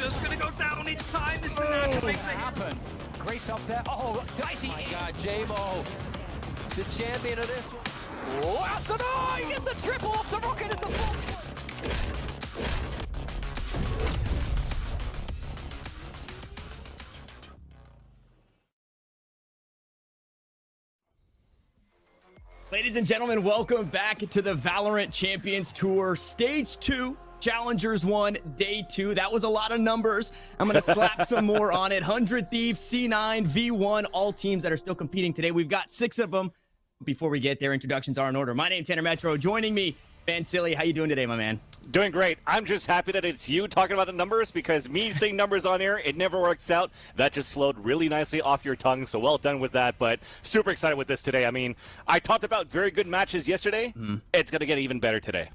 just gonna go down in time. This is an happen. Graced up there. Oh, Dicey. Oh my God, J-Mo, the champion of this one. Oh, Asadai gets the triple off the rocket. It's the full. Ladies and gentlemen, welcome back to the VALORANT Champions Tour Stage 2, Challengers 1, Day 2. That was a lot of numbers. I'm going to slap some more on it. 100 Thieves, C9, V1, all teams that are still competing today. We've got 6 of them. Before we get there, introductions are in order. My name's Tanner Metro. Joining me, Vansili. How you doing today, my man? Doing great. I'm just happy that it's you talking about the numbers, because me saying numbers on air, it never works out. That just flowed really nicely off your tongue, so well done with that. But super excited with this today. I mean, I talked about very good matches yesterday. It's going to get even better today.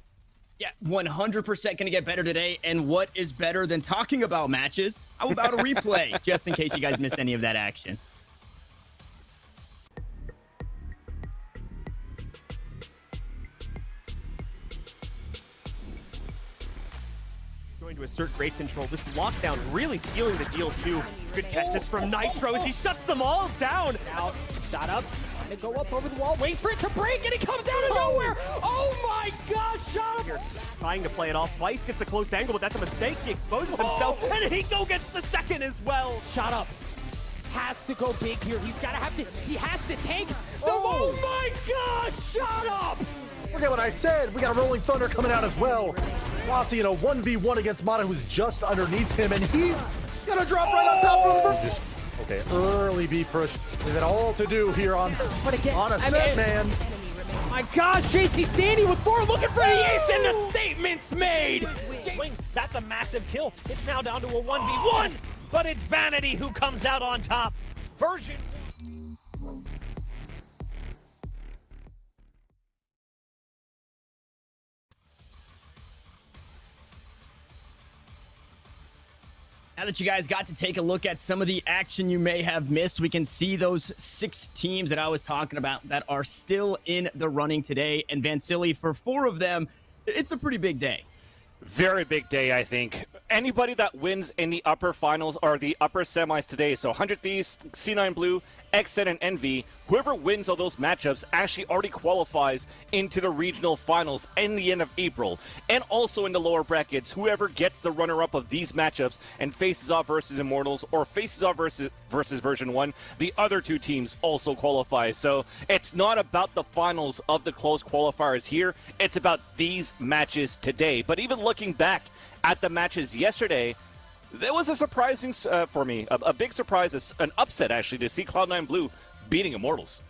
Yeah, 100% going to get better today. And what is better than talking about matches? How about a replay, just in case you guys missed any of that action? Going to assert great control. This lockdown really sealing the deal too. Good catch this from Nitro as he shuts them all down. Now, shot up. And go up over the wall. Wait for it to break, and it comes out of nowhere. Oh my gosh, shot up. Here, trying to play it off. Vice gets the close angle, but that's a mistake. He exposes himself, and Hiko gets the second as well. Shot up. Has to go big here. He has to tank. Oh my gosh, shot up. Look at what I said. We got a Rolling Thunder coming out as well. Flossie in a 1v1 against Mata, who's just underneath him, and he's gonna drop right on top of him. Okay, early B push. We've got all to do here on a set, man. My gosh, JC standing with 4, looking for the ace, and the statement's made. That's a massive kill. It's now down to a 1v1, but it's Vanity who comes out on top. Version. Now that you guys got to take a look at some of the action you may have missed, we can see those 6 teams that I was talking about that are still in the running today. And Vansili, for 4 of them, it's a pretty big day. Very big day, I think. Anybody that wins in the upper finals or the upper semis today, so 100 Thieves, C9 Blue, XN, and Envy, whoever wins all those matchups actually already qualifies into the regional finals in the end of April. And also in the lower brackets, whoever gets the runner-up of these matchups and faces off versus Immortals or faces off versus version 1, the other 2 teams also qualify. So it's not about the finals of the close qualifiers here, it's about these matches today. But even looking back at the matches yesterday, there was a surprising, for me, a big surprise, an upset actually, to see Cloud9 Blue beating Immortals.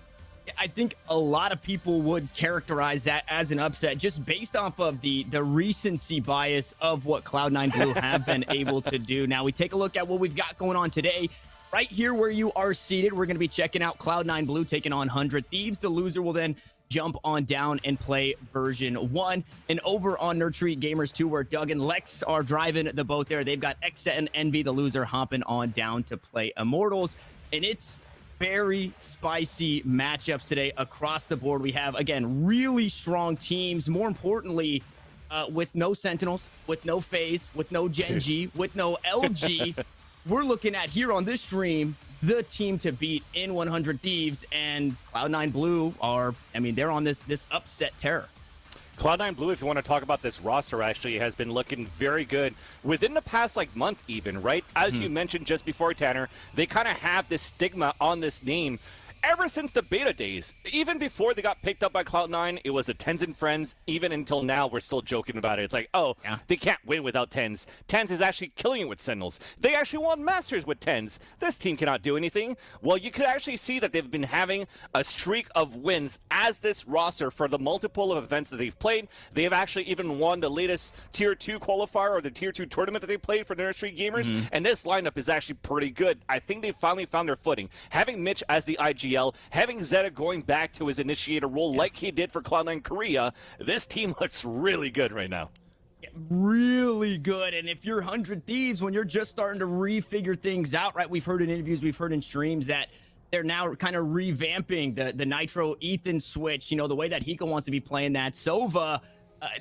I think a lot of people would characterize that as an upset just based off of the recency bias of what Cloud9 Blue have been able to do. Now we take a look at what we've got going on today. Right here where you are seated, we're going to be checking out Cloud9 Blue taking on 100 Thieves. The loser will then jump on down and play version 1. And over on Nurtreat Gamers 2, where Doug and Lex are driving the boat there, they've got Exa and Envy, the loser, hopping on down to play Immortals. And it's very spicy matchups today across the board. We have, again, really strong teams. More importantly, with no Sentinels, with no FaZe, with no Gen G, with no LG, we're looking at here on this stream the team to beat in 100 Thieves, and Cloud9 Blue are, I mean, they're on this upset terror. Cloud9 Blue, if you want to talk about this roster, actually has been looking very good within the past month even, right? As you mentioned just before, Tanner, they kind of have this stigma on this name ever since the beta days. Even before they got picked up by Cloud9, it was a Tens and Friends. Even until now, we're still joking about it. It's like, oh, they can't win without Tens. Tens is actually killing it with Sentinels. They actually won Masters with Tens. This team cannot do anything. Well, you could actually see that they've been having a streak of wins as this roster for the multiple of events that they've played. They have actually even won the latest Tier 2 qualifier or the Tier 2 tournament that they played for Nurtreat Gamers. And this lineup is actually pretty good. I think they finally found their footing. Having Mitch as the IG, having Zeta going back to his initiator role like he did for Cloud9 Korea, this team looks really good right now. Really good. And if you're 100 Thieves, when you're just starting to refigure things out, right? We've heard in interviews, we've heard in streams that they're now kind of revamping the Nitro Ethan switch, you know, the way that Hiko wants to be playing that. Sova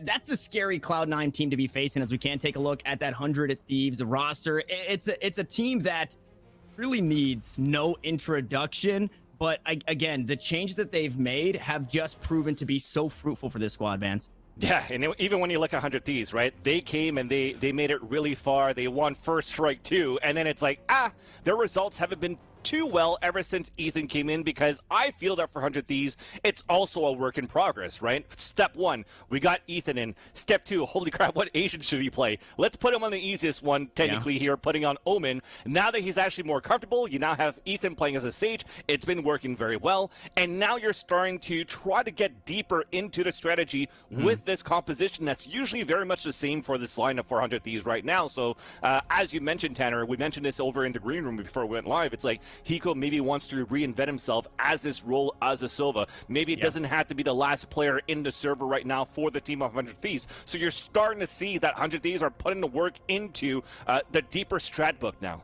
That's a scary Cloud9 team to be facing, as we can take a look at that 100 Thieves roster. It's a team that really needs no introduction, but again, the changes that they've made have just proven to be so fruitful for this squad, Vance. Yeah, and even when you look at 100 Thieves, right? They came and they made it really far. They won first strike 2, and then it's like, their results haven't been too well ever since Ethan came in, because I feel that for 100 Thieves, it's also a work in progress, right? Step 1, we got Ethan in. Step 2, holy crap, what Asian should he play? Let's put him on the easiest one, technically, here, putting on Omen. Now that he's actually more comfortable, you now have Ethan playing as a Sage. It's been working very well, and now you're starting to try to get deeper into the strategy with this composition that's usually very much the same for this lineup for 100 Thieves right now. So, as you mentioned, Tanner, we mentioned this over in the green room before we went live. It's like, Hiko maybe wants to reinvent himself as this role as a Sova. Maybe it doesn't have to be the last player in the server right now for the team of 100 Thieves. So you're starting to see that 100 Thieves are putting the work into the deeper strat book now.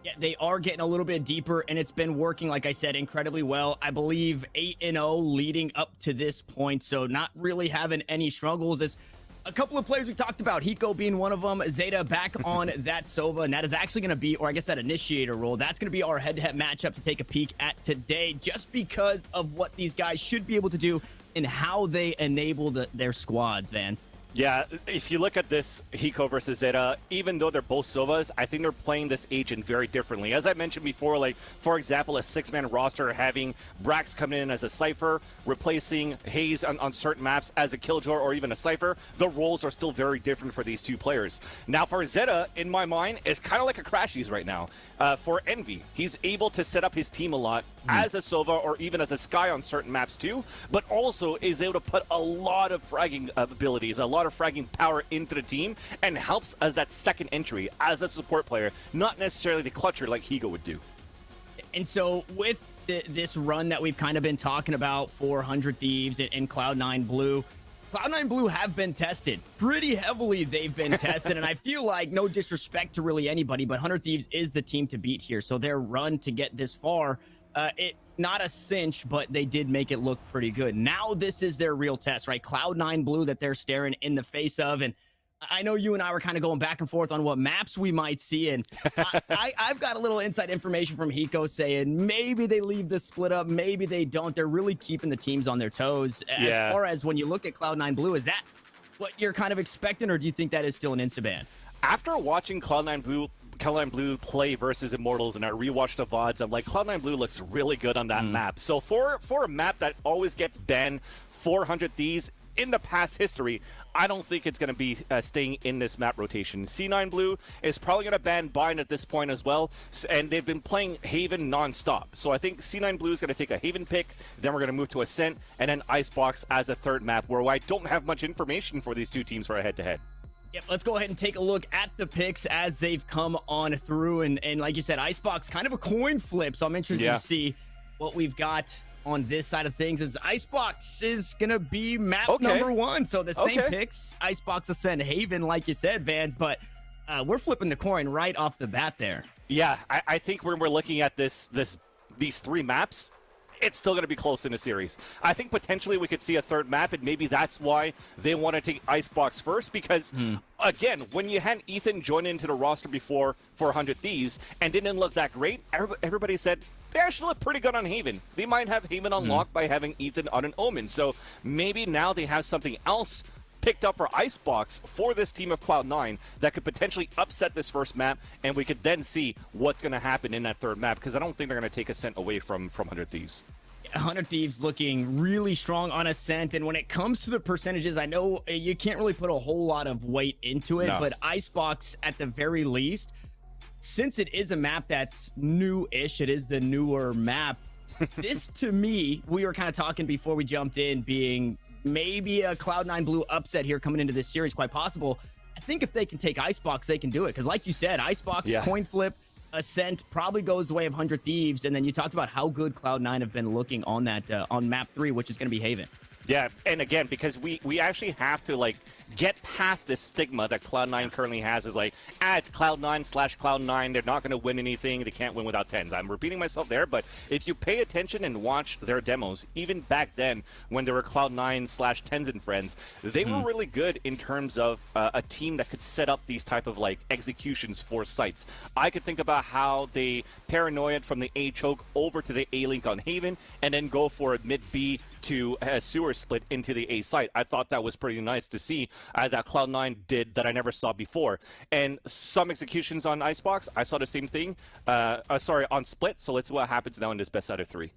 Yeah, they are getting a little bit deeper, and it's been working, like I said, incredibly well. I believe 8-0 leading up to this point, so not really having any struggles. As a couple of players we talked about, Hiko being one of them, Zeta back on that Sova, and that is actually going to be, or I guess that initiator role, that's going to be our head-to-head matchup to take a peek at today, just because of what these guys should be able to do and how they enable their squads, Vance. Yeah, if you look at this Hiko versus Zeta, even though they're both Sovas, I think they're playing this agent very differently. As I mentioned before, like, for example, a 6-man roster having Brax coming in as a Cypher, replacing Hayes on certain maps as a Killjoy or even a Cypher, the roles are still very different for these two players. Now, for Zeta, in my mind, is kind of like a Crashies right now. For Envy, he's able to set up his team a lot as a Sova or even as a Sky on certain maps too, but also is able to put a lot of fragging abilities, a lot of fragging power into the team, and helps as that second entry as a support player, not necessarily the clutcher like Higo would do. And so with this run that we've kind of been talking about for 100 Thieves and Cloud9 Blue, Cloud9 Blue have been tested pretty heavily. They've been tested, and I feel like, no disrespect to really anybody, but 100 Thieves is the team to beat here. So their run to get this far, not a cinch, but they did make it look pretty good. Now this is their real test, right? Cloud9 Blue that they're staring in the face of, and I know you and I were kind of going back and forth on what maps we might see, and I've got a little inside information from Hiko saying maybe they leave this split up, maybe they don't. They're really keeping the teams on their toes. As far as when you look at Cloud9 Blue, is that what you're kind of expecting, or do you think that is still an insta-ban? After watching Cloud9 Blue play versus Immortals, and I rewatched the VODs, I'm like, Cloud9 Blue looks really good on that map. So for a map that always gets banned 400 Thieves in the past history, I don't think it's going to be staying in this map rotation. C9 Blue is probably going to ban Bind at this point as well, and they've been playing Haven non-stop. So I think C9 Blue is going to take a Haven pick, then we're going to move to Ascent, and then Icebox as a third map, where I don't have much information for these two teams for a head-to-head. Yep, let's go ahead and take a look at the picks as they've come on through. And like you said, Icebox, kind of a coin flip. So I'm interested to see what we've got on this side of things. As Icebox is going to be map number 1. So the same picks, Icebox, Ascent, Haven, like you said, Vans. But we're flipping the coin right off the bat there. Yeah, I think when we're looking at these 3 maps, it's still going to be close in the series. I think potentially we could see a third map, and maybe that's why they want to take Icebox first, because, again, when you had Ethan join into the roster before for 100 Thieves and didn't look that great, everybody said they actually look pretty good on Haven. They might have Haven unlocked by having Ethan on an Omen. So maybe now they have something else picked up for Icebox for this team of Cloud9 that could potentially upset this first map, and we could then see what's going to happen in that third map, because I don't think they're going to take Ascent away from 100 Thieves. 100 Thieves looking really strong on Ascent, and when it comes to the percentages, I know you can't really put a whole lot of weight into it, but Icebox, at the very least, since it is a map that's new-ish, it is the newer map, this, to me, we were kind of talking before we jumped in, being maybe a Cloud9 Blue upset here coming into this series, quite possible. I think if they can take Icebox, they can do it, because like you said, Icebox, coin flip, Ascent probably goes the way of 100 Thieves, and then you talked about how good Cloud9 have been looking on that on map 3, which is going to be Haven. Yeah, and again, because we actually have to, like, get past this stigma that Cloud9 currently has is like, it's Cloud9/Cloud9, they're not going to win anything, they can't win without tens. I'm repeating myself there, but if you pay attention and watch their demos, even back then when they were Cloud9/Tens and friends, they were really good in terms of a team that could set up these type of, like, executions for sites. I could think about how they paranoid from the A choke over to the A link on Haven, and then go for a mid B to a sewer split into the A site. I thought that was pretty nice to see that Cloud9 did that I never saw before. And some executions on Icebox, I saw the same thing. Sorry, on Split. So let's see what happens now in this best out of 3.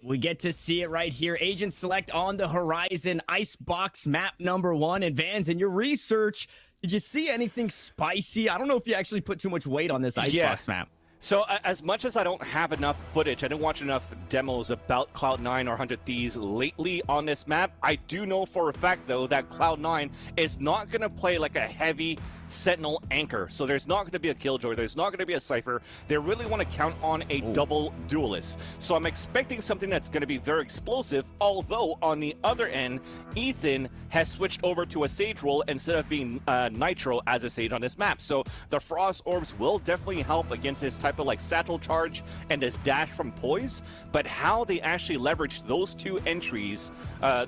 We get to see it right here. Agent Select on the horizon. Icebox map number 1. And Vans, in your research, did you see anything spicy? I don't know if you actually put too much weight on this Icebox map. So as much as I don't have enough footage, I didn't watch enough demos about Cloud9 or 100 Thieves lately on this map, I do know for a fact, though, that Cloud9 is not going to play like a heavy Sentinel anchor. So there's not going to be a Killjoy, there's not going to be a Cypher. They really want to count on a double duelist. So I'm expecting something that's going to be very explosive, although on the other end, Ethan has switched over to a Sage role instead of being Nitro as a Sage on this map. So the Frost Orbs will definitely help against this type of like satchel charge and this dash from Poise, but how they actually leverage those two entries,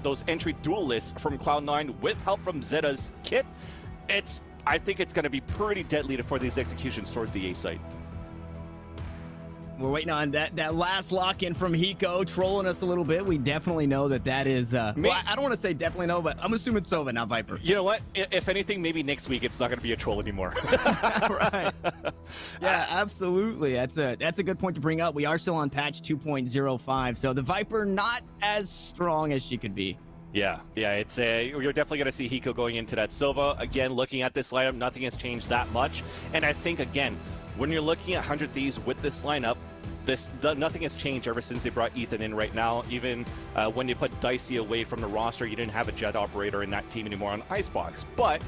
those entry duelists from Cloud9 with help from Zeta's kit, I think it's going to be pretty deadly for these executions towards the A site. We're waiting on that last lock-in from Hiko, trolling us a little bit. We definitely know that is... well, I don't want to say definitely know, but I'm assuming Sova, not Viper. You know what? If anything, maybe next week it's not going to be a troll anymore. Right. Yeah, absolutely. That's a good point to bring up. We are still on patch 2.05, so the Viper not as strong as she could be. Yeah, it's you're definitely going to see Hiko going into that Sova. Again, looking at this lineup, nothing has changed that much. And I think, again, when you're looking at 100 Thieves with this lineup, nothing has changed ever since they brought Ethan in right now. Even when they put Dicey away from the roster, you didn't have a Jet operator in that team anymore on Icebox. But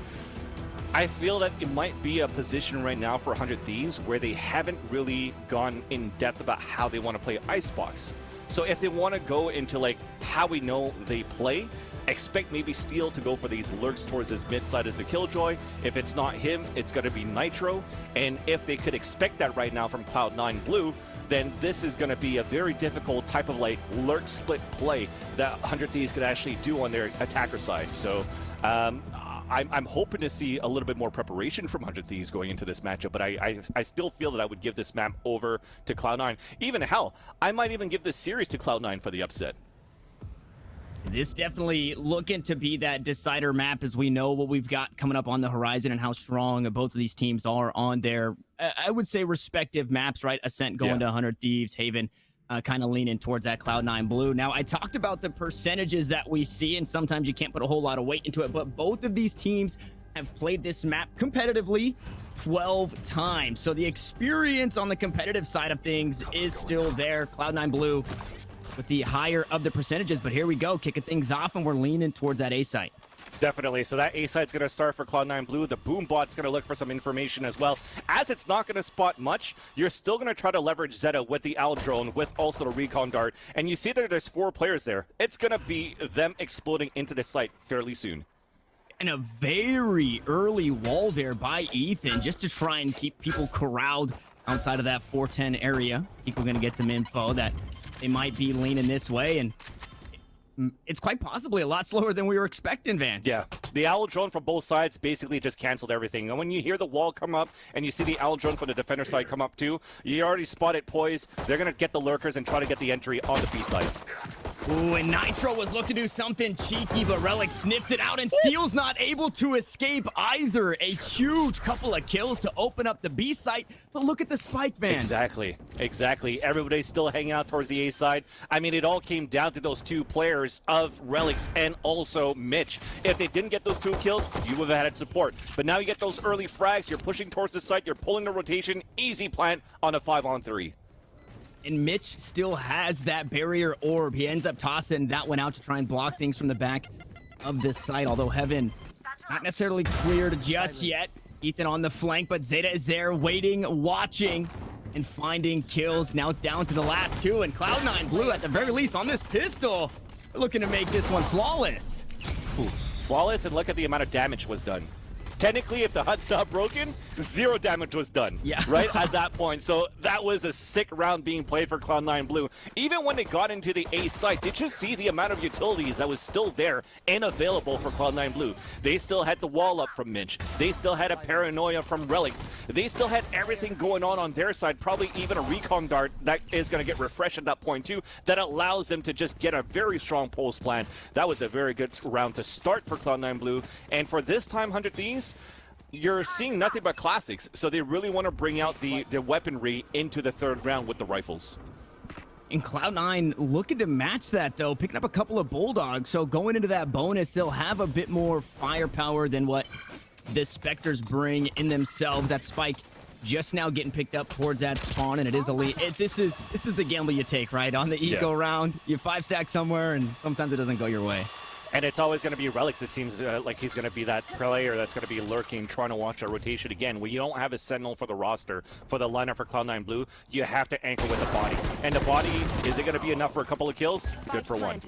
I feel that it might be a position right now for 100 Thieves where they haven't really gone in depth about how they want to play Icebox. So if they want to go into like how we know they play, expect maybe Steel to go for these lurks towards his mid side as the Killjoy. If it's not him, it's going to be Nitro. And if they could expect that right now from Cloud9 Blue, then this is going to be a very difficult type of like lurk split play that 100 Thieves could actually do on their attacker side. So I'm hoping to see a little bit more preparation from 100 Thieves going into this matchup, but I still feel that I would give this map over to Cloud9. Even hell, I might even give this series to Cloud9 for the upset. This definitely looking to be that decider map, as we know what we've got coming up on the horizon and how strong both of these teams are on their, I would say, respective maps, right? Ascent going to 100 Thieves, Haven kind of leaning towards that Cloud9 Blue. Now, I talked about the percentages that we see, and sometimes you can't put a whole lot of weight into it, but both of these teams have played this map competitively 12 times. So the experience on the competitive side of things is still there. Cloud9 Blue with the higher of the percentages, but here we go, kicking things off, and we're leaning towards that A site. Definitely. So that A site's going to start for Cloud9 Blue. The boom bot's going to look for some information as well. As it's not going to spot much, you're still going to try to leverage Zeta with the Owl drone, with also the recon dart. And you see that there's 4 players there. It's going to be them exploding into the site fairly soon. And a very early wall there by Ethan, just to try and keep people corralled outside of that 410 area. People going to get some info that they might be leaning this way, and it's quite possibly a lot slower than we were expecting, Vance. Yeah, the Owl drone from both sides basically just canceled everything. And when you hear the wall come up and you see the Owl drone from the defender side come up too, you already spotted Poise. They're going to get the lurkers and try to get the entry on the B side. Ooh, and Nitro was looking to do something cheeky, but Relic sniffs it out, and Steel's not able to escape either. A huge couple of kills to open up the B site, but look at the spike, man. Exactly. Everybody's still hanging out towards the A side. I mean, it all came down to those 2 players of Relics and also Mitch. If they didn't get those 2 kills, you would have had support. But now you get those early frags, you're pushing towards the site, you're pulling the rotation, easy plant on a 5-on-3. And Mitch still has that barrier orb. He ends up tossing that one out to try and block things from the back of this site, although Heaven not necessarily cleared just yet. Ethan on the flank, but Zeta is there waiting, watching, and finding kills. Now it's down to the last 2, and Cloud9 Blue at the very least on this pistol looking to make this one flawless. Flawless, and look at the amount of damage was done. Technically, if the hut's not broken, 0 damage was done. Yeah. Right at that point. So that was a sick round being played for Cloud9 Blue. Even when they got into the A site, did you see the amount of utilities that was still there and available for Cloud9 Blue? They still had the wall up from Minch. They still had a paranoia from Relics. They still had everything going on their side. Probably even a recon dart that is going to get refreshed at that point too. That allows them to just get a very strong post plan. That was a very good round to start for Cloud9 Blue. And for this time, 100 Thieves, you're seeing nothing but classics, so they really want to bring out the weaponry into the third round with the rifles. And Cloud9 looking to match that, though, picking up a couple of Bulldogs. So going into that bonus, they'll have a bit more firepower than what the Spectres bring in themselves. That Spike just now getting picked up towards that spawn, and it is elite. This is the gamble you take, right? On the eco round, you 5-stack somewhere, and sometimes it doesn't go your way. And it's always going to be Relics. It seems like he's going to be that player that's going to be lurking, trying to watch a rotation again. When you don't have a sentinel for the roster, for the lineup for Cloud9 Blue, you have to anchor with the body. And the body, is it going to be enough for a couple of kills? Good for one.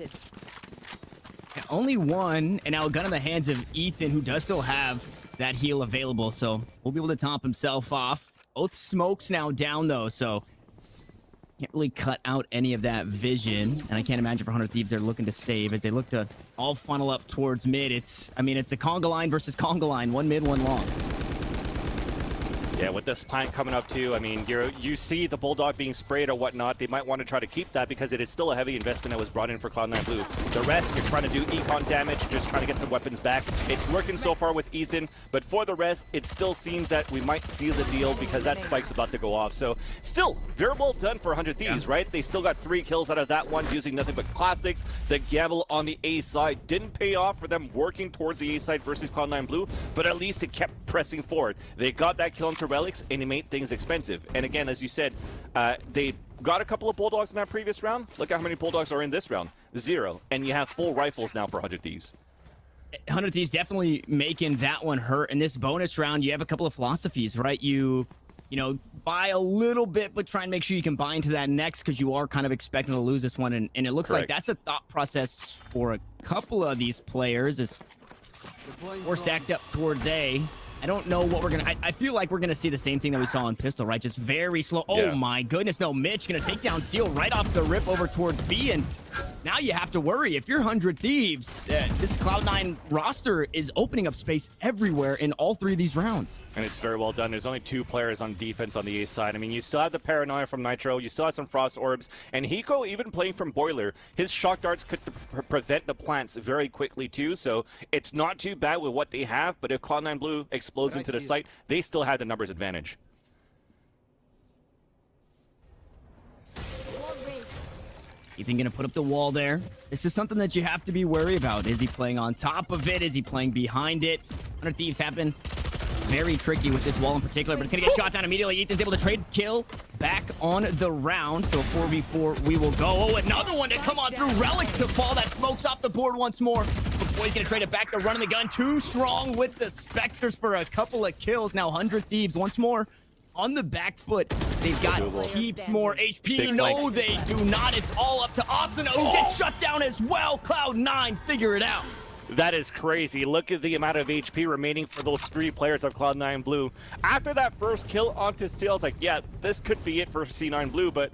Yeah, only one, and now a gun in the hands of Ethan, who does still have that heal available, so we'll be able to top himself off. Both smokes now down, though, so can't really cut out any of that vision. And I can't imagine for 100 Thieves they're looking to save as they look to all funnel up towards mid. It's a conga line versus conga line. One mid, one long. Yeah, with this plant coming up too, I mean, you see the Bulldog being sprayed or whatnot. They might want to try to keep that because it is still a heavy investment that was brought in for Cloud9 Blue. The rest, you're trying to do econ damage, just trying to get some weapons back. It's working so far with Ethan, but for the rest, it still seems that we might seal the deal because that spike's about to go off. So still, very well done for 100 Thieves, right? They still got 3 kills out of that one using nothing but classics. The gamble on the A side didn't pay off for them working towards the A side versus Cloud9 Blue, but at least it kept pressing forward. They got that kill into Relics, and it made things expensive. And again, as you said, they got a couple of Bulldogs in that previous round. Look at how many Bulldogs are in this round. 0. And you have full rifles now for 100 Thieves. 100 Thieves definitely making that one hurt. In this bonus round, you have a couple of philosophies, right? You buy a little bit, but try and make sure you can buy into that next because you are kind of expecting to lose this one. And it looks like that's a thought process for a couple of these players. As we're stacked up towards A. I don't know what we're gonna. I feel like we're gonna see the same thing that we saw in Pistol, right? Just very slow. Oh my goodness, no! Mitch gonna take down Steel right off the rip over towards B, and now you have to worry if you're 100 Thieves. This Cloud9 roster is opening up space everywhere in all 3 of these rounds. And it's very well done. There's only 2 players on defense on the A side. I mean, you still have the Paranoia from Nitro. You still have some Frost Orbs. And Hiko, even playing from Boiler, his shock darts could prevent the plants very quickly, too. So it's not too bad with what they have. But if Cloud9 Blue explodes into the site, they still have the numbers advantage. Ethan gonna put up the wall there. This is something that you have to be wary about. Is he playing on top of it? Is he playing behind it? 100 Thieves have been very tricky with this wall in particular, but it's gonna get shot down immediately. Ethan's able to trade kill back on the round, so 4v4 we will go. Oh, another one to come on through. Relics to fall. That smokes off the board once more. But Boy's gonna trade it back to running the gun. Too strong with the Spectres for a couple of kills. Now 100 Thieves once more on the back foot. They've got heaps more HP. Big no, flank. they do not. It's all up to Austin, who gets shut down as well. Cloud9 figure it out. That is crazy. Look at the amount of HP remaining for those 3 players of Cloud9 Blue. After that first kill onto Steel, I was like, yeah, this could be it for C9 Blue, but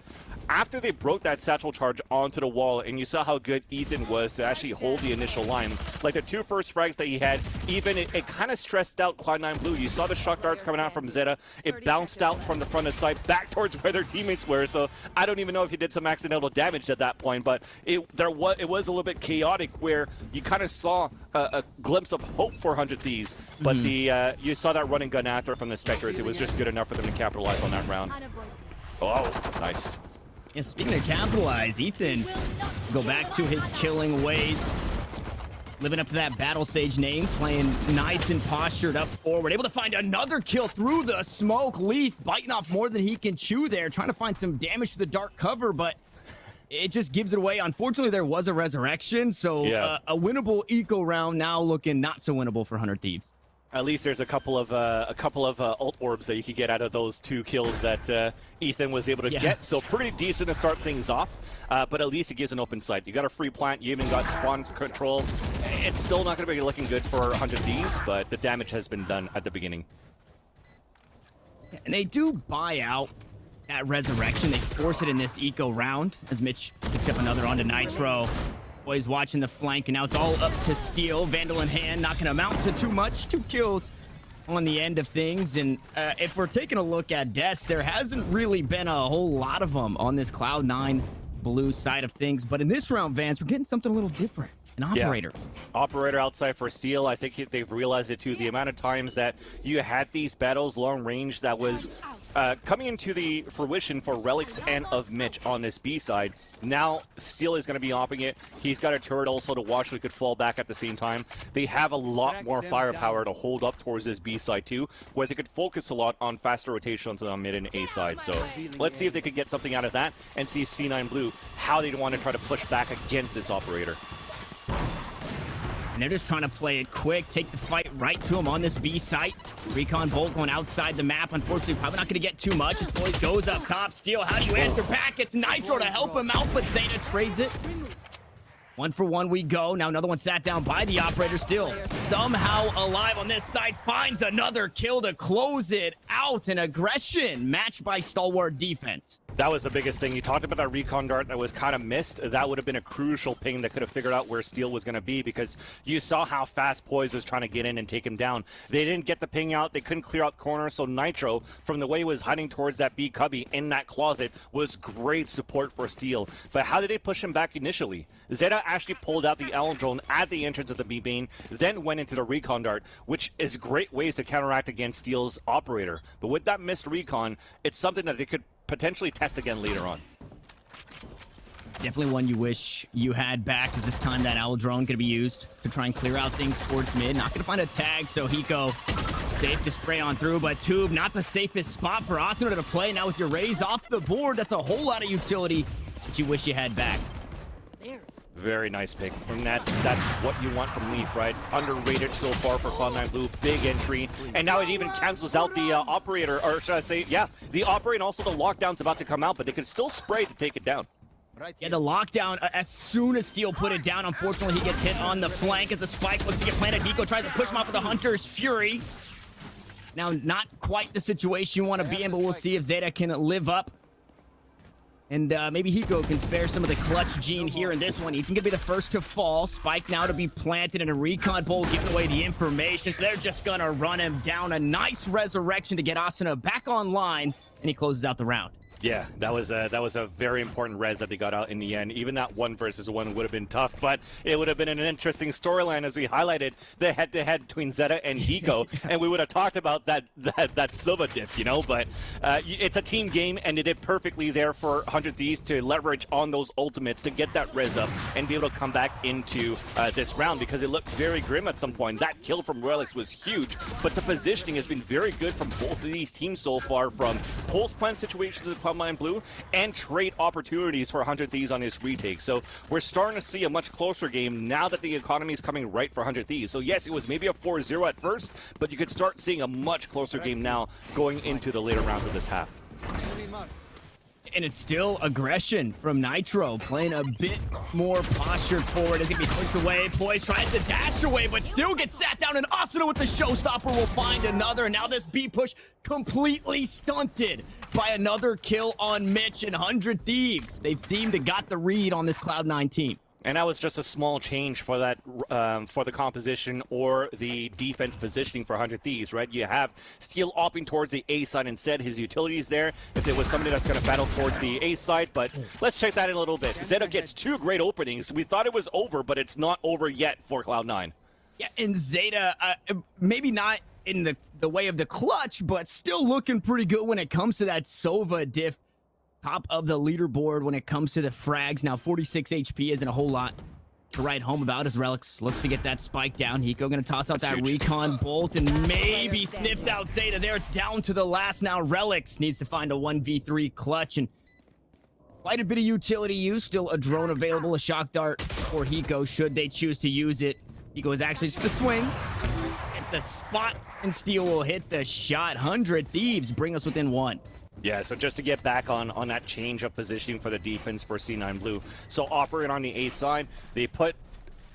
after they broke that satchel charge onto the wall, and you saw how good Ethan was to actually hold the initial line, like the 2 first frags that he had, even it kind of stressed out Cloud9 Blue. You saw the shock darts coming out from Zeta. It bounced out from the front of side back towards where their teammates were, so I don't even know if he did some accidental damage at that point, but it was a little bit chaotic where you kind of saw a glimpse of hope for 100 Thieves, but you saw that running gun after from the Spectres. It was just good enough for them to capitalize on that round. Oh, nice. Yeah, speaking of capitalize, Ethan go back to his killing ways. Living up to that Battle Sage name, playing nice and postured up forward. Able to find another kill through the smoke. Leaf biting off more than he can chew there, trying to find some damage to the dark cover, but it just gives it away. Unfortunately, there was a resurrection, so a winnable eco round now looking not so winnable for 100 Thieves. At least there's a couple of ult orbs that you could get out of those 2 kills that Ethan was able to get. So pretty decent to start things off, but at least it gives an open sight. You got a free plant, you even got spawn control. It's still not going to be looking good for 100 Thieves, but the damage has been done at the beginning. And they do buy out that resurrection. They force it in this eco round as Mitch picks up another onto Nitro. Boys watching the flank, and now it's all up to Steel. Vandal in hand, not going to amount to too much. 2 kills on the end of things. And if we're taking a look at deaths, there hasn't really been a whole lot of them on this Cloud9 blue side of things. But in this round, Vance, we're getting something a little different. An operator. Yeah. Operator outside for Steel. I think they've realized it too. The amount of times that you had these battles long range that was coming into the fruition for Relics and of Mitch on this B side. Now Steel is going to be opping it. He's got a turret also to watch so he could fall back at the same time. They have a lot more firepower to hold up towards this B side too, where they could focus a lot on faster rotations on mid and A side. So let's see if they could get something out of that and see C9 Blue how they want to try to push back against this operator. And they're just trying to play it quick, take the fight right to him on this B site. Recon Bolt going outside the map. Unfortunately, probably not going to get too much. His boys goes up top. Steel, how do you answer back? It's Nitro to help him out, but Zeta trades it. 1 for 1 we go. Now another one sat down by the operator. Still somehow alive on this side. Finds another kill to close it out. An aggression matched by stalwart defense. That was the biggest thing. You talked about that recon dart that was kind of missed. That would have been a crucial ping that could have figured out where Steel was going to be, because you saw how fast Poise was trying to get in and take him down. They didn't get the ping out. They couldn't clear out the corner. So Nitro, from the way he was hiding towards that B cubby in that closet, was great support for Steel. But how did they push him back initially? Zeta actually pulled out the L drone at the entrance of the B main, then went into the recon dart, which is great ways to counteract against Steel's operator. But with that missed recon, it's something that they could potentially test again later on. Definitely one you wish you had back, because this time that owl drone going to be used to try and clear out things towards mid. Not going to find a tag, so Hiko safe to spray on through, but Tube not the safest spot for Asuna to play. Now with your raise off the board, that's a whole lot of utility that you wish you had back. Very nice pick, and that's what you want from Leaf, right? Underrated so far for Cloud9 Blue, big entry, and now it even cancels out the operator, or should I say, yeah, the operator, and also the lockdown's about to come out, but they can still spray to take it down. Yeah, the lockdown, as soon as Steel put it down, unfortunately he gets hit on the flank as the spike looks to get planted. Hiko tries to push him off with the Hunter's Fury. Now, not quite the situation you want to be in, but we'll see if Zeta can live up. And maybe Hiko can spare some of the clutch gene here in this one. Ethan gonna be the first to fall. Spike now to be planted, and a recon bowl giving away the information. So they're just gonna run him down. A nice resurrection to get Asuna back online, and he closes out the round. Yeah, that was a very important res that they got out in the end. Even that 1 versus 1 would have been tough, but it would have been an interesting storyline as we highlighted the head-to-head between Zeta and Hiko, and we would have talked about that Silva diff, you know. But it's a team game, and they did perfectly there for 100 Thieves to leverage on those ultimates to get that res up and be able to come back into this round, because it looked very grim at some point. That kill from Relics was huge, but the positioning has been very good from both of these teams so far, from pulse plan situations of Cloud9 Blue and trade opportunities for 100 Thieves on his retake. So we're starting to see a much closer game now that the economy is coming right for 100 Thieves. So yes, it was maybe a 4-0 at first, but you could start seeing a much closer game now going into the later rounds of this half. And it's still aggression from Nitro, playing a bit more postured forward as he be pushed away. Poise tries to dash away, but still gets sat down, and Asuna with the showstopper will find another. And now this B push completely stunted by another kill on Mitch and 100 Thieves. They've seemed to got the read on this Cloud9 team. And that was just a small change for that, for the composition or the defense positioning for 100 Thieves, right? You have Steel opting towards the A side instead. His utility's there if there was somebody that's going to battle towards the A side, but let's check that in a little bit. Zeta gets 2 great openings. We thought it was over, but it's not over yet for Cloud9. Yeah, and Zeta, maybe not in the way of the clutch, but still looking pretty good when it comes to that Sova diff. Top of the leaderboard when it comes to the frags. Now 46 HP isn't a whole lot to write home about as Relics looks to get that spike down. Hiko gonna toss out that recon bolt and maybe sniffs out Zeta there. It's down to the last now. Relics needs to find a 1v3 clutch, and quite a bit of utility use. Still a drone available, a shock dart for Hiko should they choose to use it. Hiko is actually just a swing. And the spot, and Steel will hit the shot. 100 Thieves bring us within 1. Yeah, so just to get back on that change of positioning for the defense for C9 Blue. So operating on the A side, they put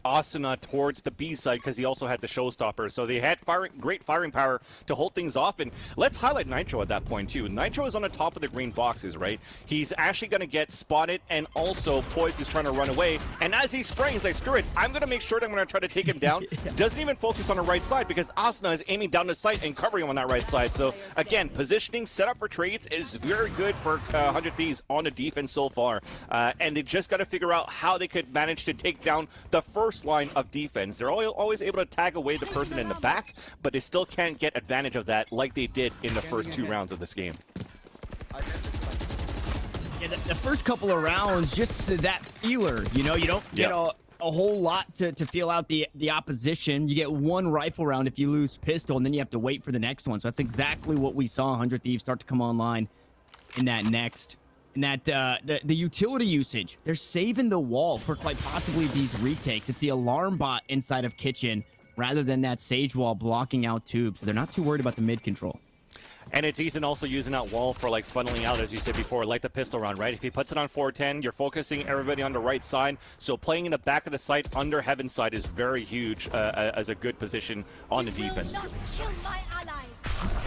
Asuna towards the B side because he also had the showstopper. So they had great firing power to hold things off. And let's highlight Nitro at that point too. Nitro is on the top of the green boxes, right? He's actually going to get spotted, and also Poise is trying to run away. And as he springs, he's like, screw it, I'm going to make sure that I'm going to try to take him down. Doesn't even focus on the right side because Asuna is aiming down the sight and covering him on that right side. So again, positioning, setup for trades is very good for 100 Thieves on the defense so far. And they just got to figure out how they could manage to take down the first line of defense. They're always able to tag away the person in the back, but they still can't get advantage of that like they did in the first 2 rounds of this game. Yeah, the first couple of rounds, just that feeler, you know, you don't get a whole lot to feel out the opposition. You get 1 rifle round if you lose pistol, and then you have to wait for the next one. So that's exactly what we saw 100 Thieves start to come online in that next. And that the utility usage, they're saving the wall for quite possibly these retakes. It's the alarm bot inside of Kitchen rather than that Sage wall blocking out tubes. So they're not too worried about the mid control. And it's Ethan also using that wall for like funneling out, as you said before, like the pistol round, right? If he puts it on 410, you're focusing everybody on the right side. So playing in the back of the site under Heaven side is very huge as a good position on the defense.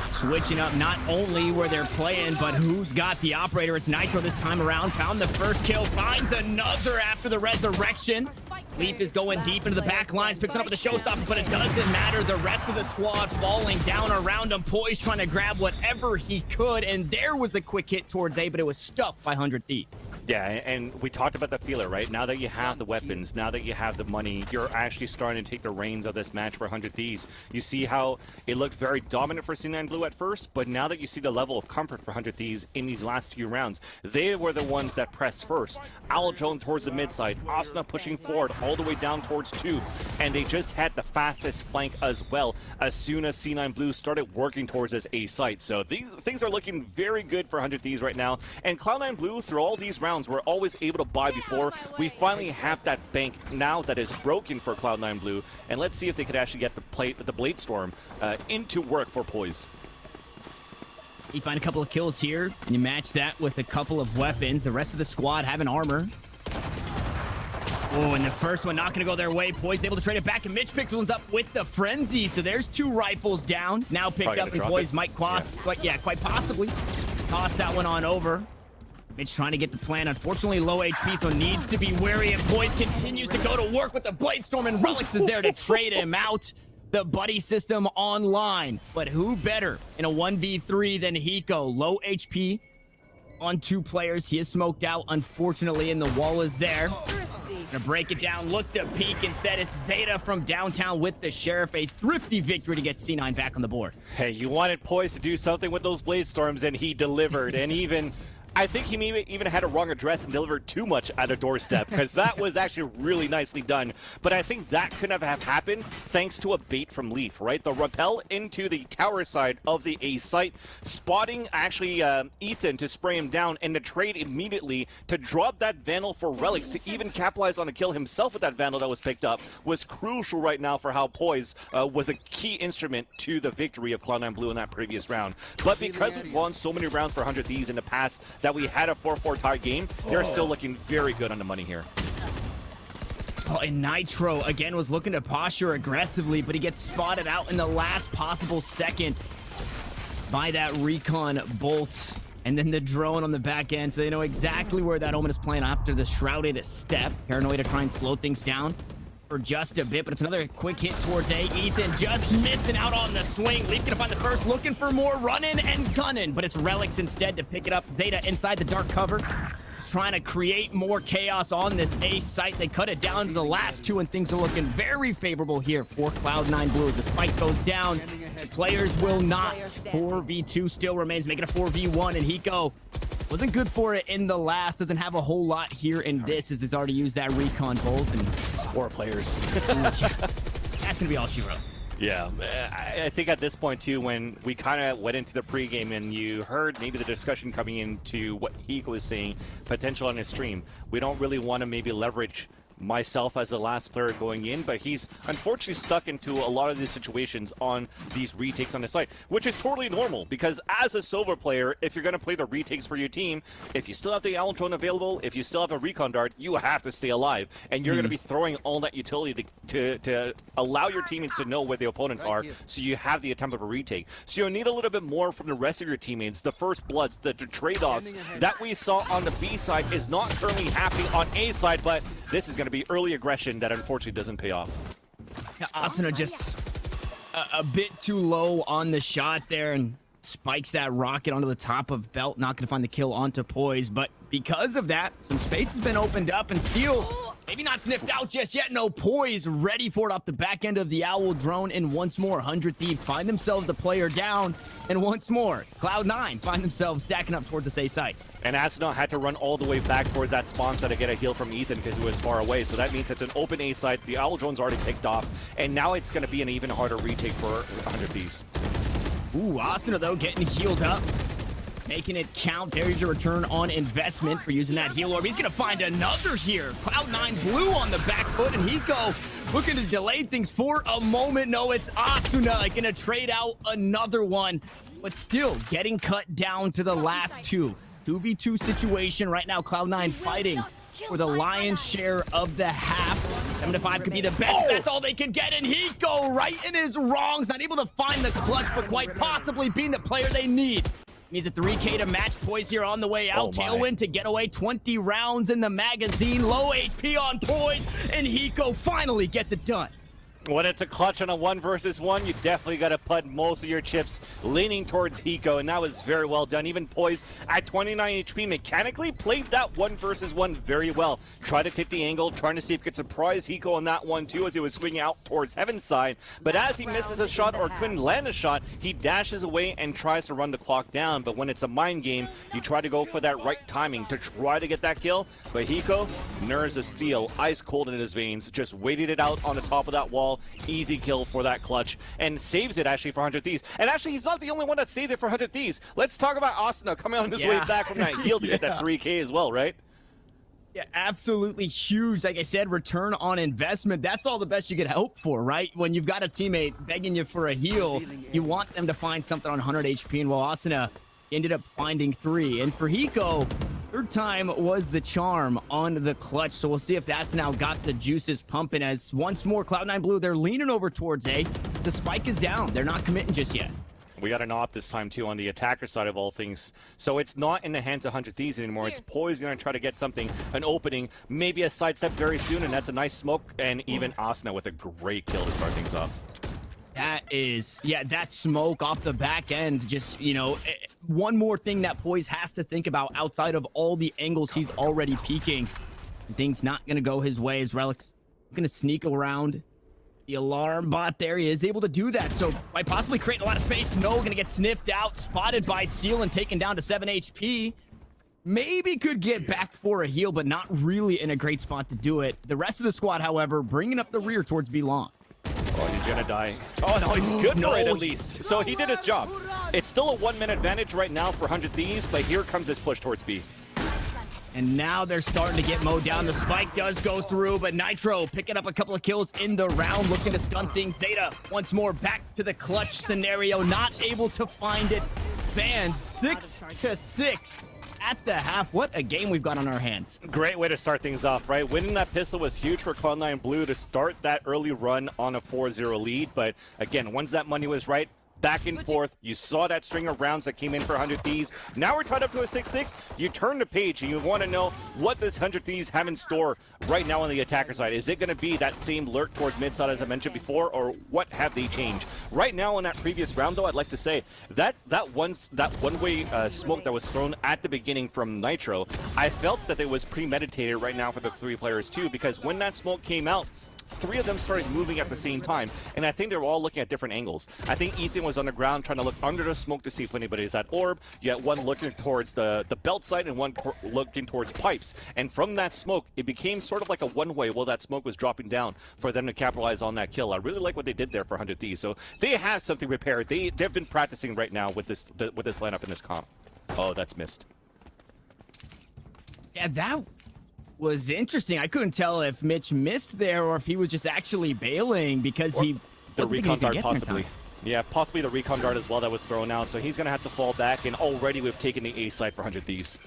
Switching up not only where they're playing, but who's got the operator. It's Nitro this time around. Found the first kill, finds another after the resurrection. Leaf is going deep into the back lines, picks it up with the showstopper, but it doesn't matter. The rest of the squad falling down around him. Poise trying to grab whatever he could, and there was the quick hit towards A, but it was stuffed by 100 Thieves. Yeah, and we talked about the feeler, right? Now that you have the weapons, now that you have the money, you're actually starting to take the reins of this match for 100 Thieves. You see how it looked very dominant for C9 Blue at first, but now that you see the level of comfort for 100 Thieves in these last few rounds, they were the ones that pressed first. Owl Jones towards the mid side, Asuna pushing forward all the way down towards 2, and they just had the fastest flank as well as soon as C9 Blue started working towards this A site. So these things are looking very good for 100 Thieves right now, and Cloud9 Blue, through all these rounds, were always able to buy before. We finally have that bank now that is broken for Cloud9 Blue, and let's see if they could actually get the Blade Storm into work for Poise. You find a couple of kills here, and you match that with a couple of weapons. The rest of the squad having armor. Oh, and the first one not going to go their way. Poise able to trade it back, and Mitch picks ones up with the Frenzy. So there's 2 rifles down. Now picked up, and Poise might cross, but yeah, quite possibly toss that one on over. Mitch trying to get the plan. Unfortunately, low HP, so needs to be wary. And Poise continues to go to work with the Blade Storm, and Relics is there to trade him out. The buddy system online. But who better in a 1v3 than Hiko? Low HP on 2 players. He is smoked out, unfortunately, and the wall is there. Gonna break it down, look to peek. Instead, it's Zeta from downtown with the Sheriff. A thrifty victory to get C9 back on the board. Hey, you wanted Poise to do something with those Blade Storms, and he delivered. And even I think he maybe even had a wrong address and delivered too much at a doorstep, because that was actually really nicely done. But I think that couldn't have happened thanks to a bait from Leaf, right? The rappel into the tower side of the A site, spotting actually Ethan to spray him down, and to trade immediately to drop that Vandal for Relics to even capitalize on a kill himself with that Vandal that was picked up was crucial right now for how Poise was a key instrument to the victory of Cloud9 Blue in that previous round. But because we've won so many rounds for 100 Thieves in the past, that we had a 4-4 tie game, they're still looking very good on the money here. Oh, and Nitro, again, was looking to posture aggressively, but he gets spotted out in the last possible second by that recon bolt. And then the drone on the back end, so they know exactly where that Omen is playing after the shrouded step. Paranoid to try and slow things down for just a bit, but it's another quick hit towards A. Ethan just missing out on the swing. Leaf gonna find the first, looking for more, running and gunning, but it's Relics instead to pick it up. Zeta inside the dark cover, trying to create more chaos on this A site. They cut it down to the last 2, and things are looking very favorable here for Cloud9 Blue. The spike goes down, the players will not. 4v2 still remains, making a 4v1, and Hiko wasn't good for it in the last. Doesn't have a whole lot here in this, as he's already used that recon bolt, and It's 4 players. that's gonna be all she wrote. Yeah, I think at this point too, when we kind of went into the pregame and you heard maybe the discussion coming into what Hiko was saying, potential on his stream, we don't really want to maybe leverage myself as the last player going in, but he's unfortunately stuck into a lot of these situations on these retakes on the site, which is totally normal because as a silver player, if you're going to play the retakes for your team, if you still have the Owl drone available, if you still have a recon dart, you have to stay alive, and you're going to be throwing all that utility to allow your teammates to know where the opponents are, so you have the attempt of a retake. So you'll need a little bit more from the rest of your teammates, the first bloods, the trade-offs that we saw on the B side is not currently happening on A side, but this is going to be early aggression that unfortunately doesn't pay off. Yeah, Asuna just a bit too low on the shot there and spikes that rocket onto the top of Belt. Not going to find the kill onto Poise, but because of that, some space has been opened up, and Steel maybe not sniffed out just yet. No, Poise ready for it off the back end of the Owl drone, and once more, 100 Thieves find themselves a player down, and once more, Cloud9 find themselves stacking up towards the A site. And Asuna had to run all the way back towards that spawn site to get a heal from Ethan because he was far away. So that means it's an open A site. The Owl drone's already picked off, and now it's going to be an even harder retake for 100 Thieves. Ooh, Asuna though getting healed up, making it count. There's your return on investment for using that heal orb. He's gonna find another here. Cloud9 blue on the back foot, and Hiko looking to delay things for a moment. No, it's Asuna gonna trade out another one, but still getting cut down to the last two. 2v2 situation right now. Cloud9 fighting for the lion's share of the half. 7 to 5 could be the best. That's all they can get, and Hiko right in his wrongs, not able to find the clutch, but quite possibly being the player they need. Needs a 3K to match Poise here on the way out. Tailwind to get away. 20 rounds in the magazine. Low HP on Poise, and Hiko finally gets it done. When it's a clutch on a 1 versus 1, you definitely got to put most of your chips leaning towards Hiko, and that was very well done. Even Poise at 29 HP mechanically played that 1 versus 1 very well. Tried to take the angle, trying to see if he could surprise Hiko on that one too as he was swinging out towards Heaven's side. But as he misses a shot or couldn't land a shot, he dashes away and tries to run the clock down. But when it's a mind game, you try to go for that right timing to try to get that kill. But Hiko, nerves of steel, ice cold in his veins, just waited it out on the top of that wall. Easy kill for that clutch, and saves it actually for 100 Thieves. And actually, he's not the only one that saved it for 100 Thieves. Let's talk about Asuna coming on his way back from that heal to get that 3K as well, right? Yeah, absolutely huge. Like I said, return on investment. That's all the best you could hope for, right? When you've got a teammate begging you for a heal, you want them to find something on 100 HP, and while Asuna ended up finding 3. And for Hiko, third time was the charm on the clutch, so we'll see if that's now got the juices pumping as once more Cloud9 blue, they're leaning over towards A. The spike is down. They're not committing just yet. We got an op this time too on the attacker side of all things. So it's not in the hands of 100 Thieves anymore. It's Poise going to try to get something, an opening, maybe a sidestep very soon, and that's a nice smoke, and even Asuna with a great kill to start things off. That is, yeah, that smoke off the back end, just, you know, one more thing that Poise has to think about outside of all the angles he's already peeking. Things not going to go his way as Relic's going to sneak around the alarm bot there. He is able to do that, so might possibly create a lot of space. No, going to get sniffed out, spotted by Steel and taken down to 7 HP. Maybe could get back for a heal, but not really in a great spot to do it. The rest of the squad, however, bringing up the rear towards B long. Oh, he's gonna die. Oh no, he's good for it at least. So he did his job. It's still a 1-man advantage right now for 100 Thieves, but here comes his push towards B. And now they're starting to get mowed down. The spike does go through, but Nitro picking up a couple of kills in the round, looking to stun things. Zeta once more back to the clutch scenario, not able to find it. Bans 6-6 at the half. What a game we've got on our hands. Great way to start things off, right? Winning that pistol was huge for Cloud9 Blue to start that early run on a 4-0 lead. But again, once that money was right, back and forth. You saw that string of rounds that came in for 100 Thieves. Now we're tied up to a 6-6. You turn the page and you want to know what this 100 Thieves have in store right now on the attacker side. Is it going to be that same lurk towards mid side as I mentioned before, or what have they changed? Right now on that previous round, though, I'd like to say that one-way smoke that was thrown at the beginning from Nitro, I felt that it was premeditated right now for the 3 players too, because when that smoke came out, 3 of them started moving at the same time, and I think they were all looking at different angles. I think Ethan was on the ground trying to look under the smoke to see if anybody's at orb. You had one looking towards the belt side and one looking towards pipes. And from that smoke, it became sort of like a one-way while that smoke was dropping down for them to capitalize on that kill. I really like what they did there for 100 Thieves. So they have something prepared. They've been practicing right now with this lineup in this comp. Oh, that's missed. Yeah, that was interesting. I couldn't tell if Mitch missed there or if he was just actually bailing because he The wasn't thinking he recon was gonna guard get there in possibly. time. Yeah, possibly the recon guard as well that was thrown out. So he's going to have to fall back. And already we've taken the A side for 100 Thieves.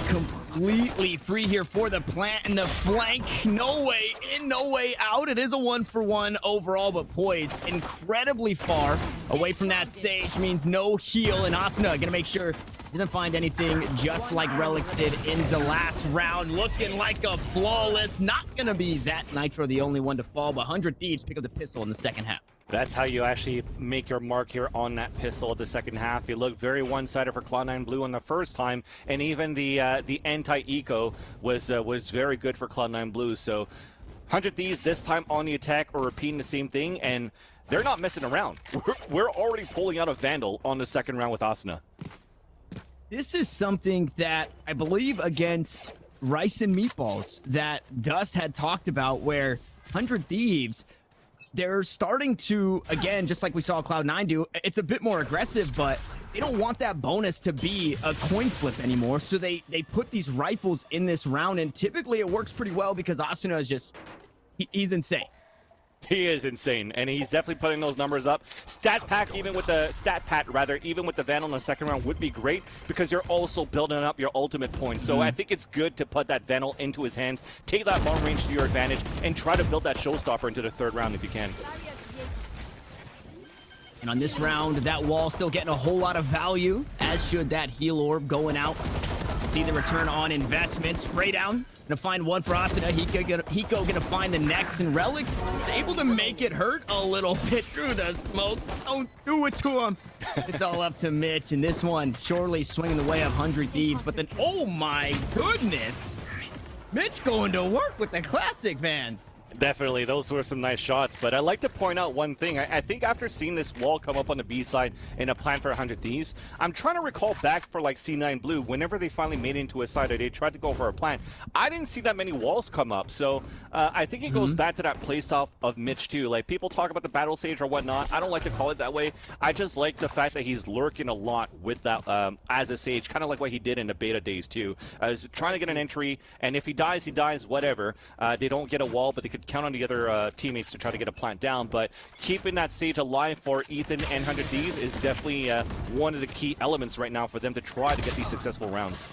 Completely free here for the plant and the flank. No way in, no way out. It is a 1-for-1 overall, but Poise incredibly far away from that Sage means no heal. And Asuna gonna make sure he doesn't find anything, just like Relics did in the last round. Looking like a flawless. Not gonna be that Nitro the only one to fall, but 100 Thieves pick up the pistol in the second half. That's how you actually make your mark here on that pistol at the second half. You look very one-sided for Cloud9 Blue on the first time, and even the anti-eco was very good for Cloud9 Blue. So 100 Thieves this time on the attack or repeating the same thing, and they're not messing around. We're already pulling out a Vandal on the second round with Asuna. This is something that I believe against Rice and Meatballs that Dust had talked about, where 100 Thieves, they're starting to, again, just like we saw Cloud9 do, it's a bit more aggressive, but they don't want that bonus to be a coin flip anymore. So they put these rifles in this round, and typically it works pretty well because Asuna is just, he's insane. He is insane, and he's definitely putting those numbers up. Stat pat, even with the Vandal in the second round would be great because you're also building up your ultimate points. So I think it's good to put that Vandal into his hands, take that long range to your advantage, and try to build that showstopper into the third round if you can. And on this round, that wall still getting a whole lot of value, as should that heal orb going out. See the return on investment. Spray down. Gonna find one for Asuna. Hiko gonna find the next, and Relic is able to make it hurt a little bit through the smoke. Don't do it to him. It's all up to Mitch, and this one surely swinging the way of 100 Thieves. But then, oh my goodness, Mitch going to work with the classic fans. Definitely, those were some nice shots, but I'd like to point out one thing. I think after seeing this wall come up on the B side in a plan for 100 Thieves, I'm trying to recall back for like C9 Blue, whenever they finally made it into a side or they tried to go for a plan, I didn't see that many walls come up. So I think it goes back to that playstyle of Mitch too. Like, people talk about the battle sage or whatnot. I don't like to call it that way. I just like the fact that he's lurking a lot with that as a sage, kind of like what he did in the beta days too. Is trying to get an entry, and if he dies, whatever. They don't get a wall, but they could count on the other teammates to try to get a plant down. But keeping that sage alive for Ethan and 100 Thieves is definitely one of the key elements right now for them to try to get these successful rounds.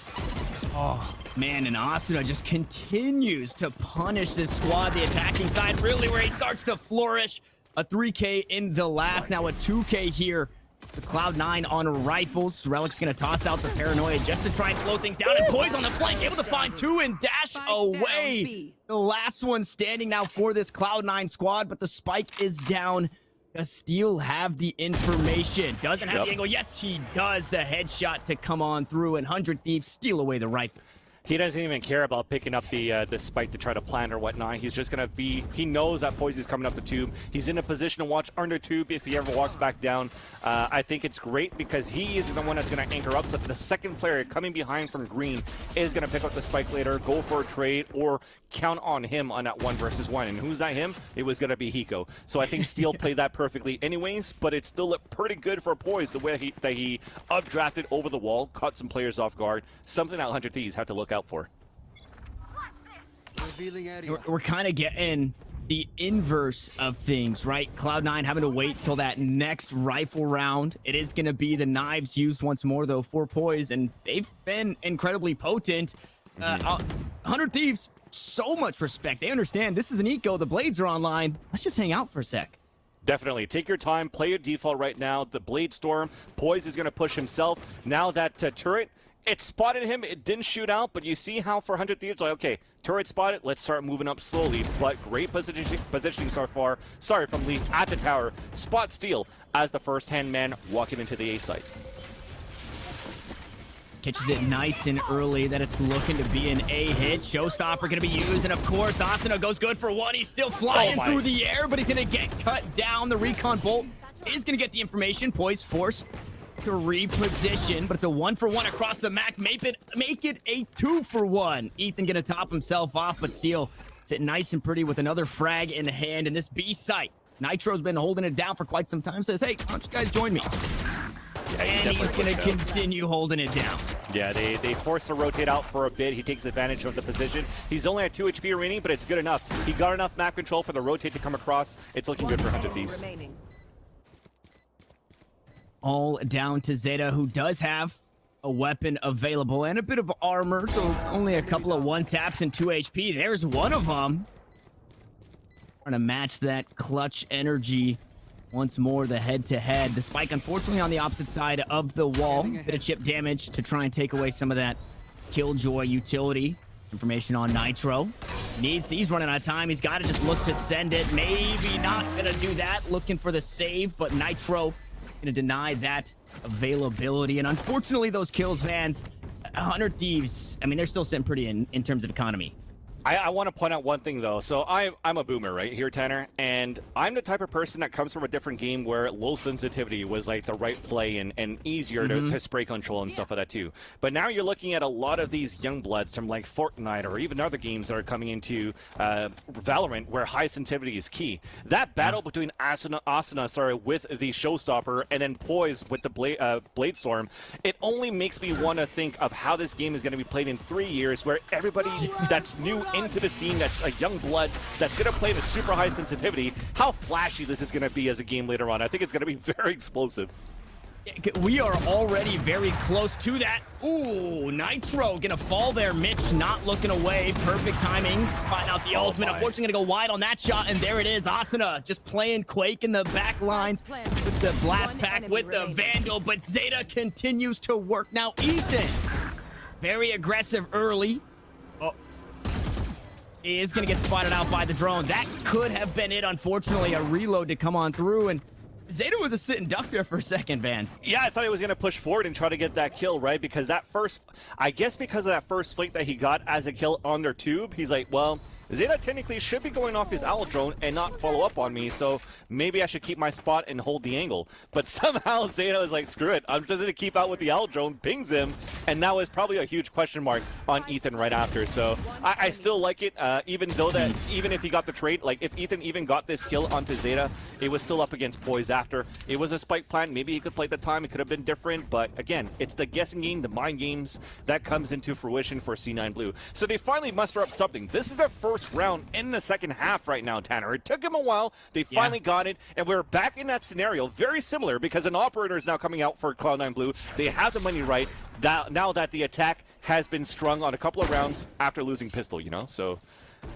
Oh, man, and Asuna just continues to punish this squad. The attacking side, really, where he starts to flourish. A 3K in the last, now a 2K here. The Cloud9 on rifles. Relic's gonna toss out the Paranoia just to try and slow things down. And Poise on the flank, able to find two and dash away. The last one standing now for this Cloud9 squad, but the spike is down. Does Steel have the information? Doesn't have the angle. Yes, he does. The headshot to come on through, and 100 Thieves steal away the rifle. He doesn't even care about picking up the spike to try to plant or whatnot. He's just gonna be. He knows that Poise is coming up the tube. He's in a position to watch under tube if he ever walks back down. I think it's great because he is the one that's gonna anchor up. So the second player coming behind from green is gonna pick up the spike later, go for a trade, or count on him on that 1v1. And who's that him? It was gonna be Hiko. So I think Steel played that perfectly anyways. But it still looked pretty good for Poise the way that he updrafted over the wall, caught some players off guard. Something that 100 Thieves have to look out for. We're kind of getting the inverse of things, right? Cloud9 having to wait till that next rifle round. It is going to be the knives used once more, though, for Poise, and they've been incredibly potent. 100 Thieves, so much respect. They understand this is an eco. The blades are online. Let's just hang out for a sec. Definitely. Take your time. Play your default right now. The Blade Storm. Poise is going to push himself. Now that turret, it spotted him. It didn't shoot out, but you see how for 100 Thieves, like, okay, turret spotted. Let's start moving up slowly. But great positioning so far. Sorry, from Leaf at the tower. Spot Steel as the first-hand man walking into the A site. Catches it nice and early that it's looking to be an A hit. Showstopper going to be used, and of course, Asuna goes good for one. He's still flying through the air, but he's going to get cut down. The recon bolt is going to get the information. Poise forced to reposition, but it's a 1-for-1 across the map. Make it a 2-for-1. Ethan going to top himself off, but Steel sitting nice and pretty with another frag in hand in this B site. Nitro's been holding it down for quite some time. Says, hey, why don't you guys join me? And he's going to continue holding it down. Yeah, they forced to rotate out for a bit. He takes advantage of the position. He's only at 2 HP remaining, but it's good enough. He got enough map control for the rotate to come across. It's looking good for 100 Thieves. All down to Zeta, who does have a weapon available and a bit of armor, so only a couple of one taps and 2 HP. There's one of them. Trying to match that clutch energy once more, the head-to-head. The spike, unfortunately, on the opposite side of the wall. Bit of chip damage to try and take away some of that Killjoy utility. Information on Nitro. He's running out of time. He's got to just look to send it. Maybe not going to do that. Looking for the save, but Nitro going to deny that availability. And unfortunately, those kills, fans, 100 Thieves, I mean, they're still sitting pretty in terms of economy. I want to point out one thing, though. So I'm a boomer, right, here, Tanner? And I'm the type of person that comes from a different game where low sensitivity was, like, the right play and easier to spray control and stuff like that, too. But now you're looking at a lot of these young bloods from, like, Fortnite or even other games that are coming into Valorant where high sensitivity is key. That battle between Asuna with the Showstopper and then Poise with the Blade Storm, it only makes me want to think of how this game is going to be played in 3 years, where everybody that's new into the scene, that's a young blood, that's going to play with super high sensitivity, how flashy this is going to be as a game later on. I think it's going to be very explosive. We are already very close to that. Ooh, Nitro gonna fall there. Mitch not looking away. Perfect timing. Find out the ultimate. Unfortunately, gonna go wide on that shot, and there it is. Asuna just playing Quake in the back lines with the blast pack with the Vandal, but Zeta continues to work. Now, Ethan, very aggressive early. Is going to get spotted out by the drone. That could have been it, unfortunately. A reload to come on through, and Zeta was a sit and duck there for a second, Vance. Yeah, I thought he was going to push forward and try to get that kill, right? Because that first, I guess because of that first flick that he got as a kill on their tube, he's like, well, Zeta technically should be going off his owl drone and not follow up on me, so maybe I should keep my spot and hold the angle. But somehow Zeta is like, screw it, I'm just going to keep out with the owl drone, pings him, and now is probably a huge question mark on Ethan right after. So I still like it, even if he got the trade, like if Ethan even got this kill onto Zeta, it was still up against Poise after. It was a spike plant, maybe he could play the time, it could have been different, but again, it's the guessing game, the mind games that comes into fruition for C9 Blue. So they finally muster up something. This is their first round in the second half right now, Tanner. It took them a while. They finally got it, and we're back in that scenario. Very similar, because an operator is now coming out for Cloud9 Blue. They have the money right now that the attack has been strung on a couple of rounds after losing pistol, you know? So,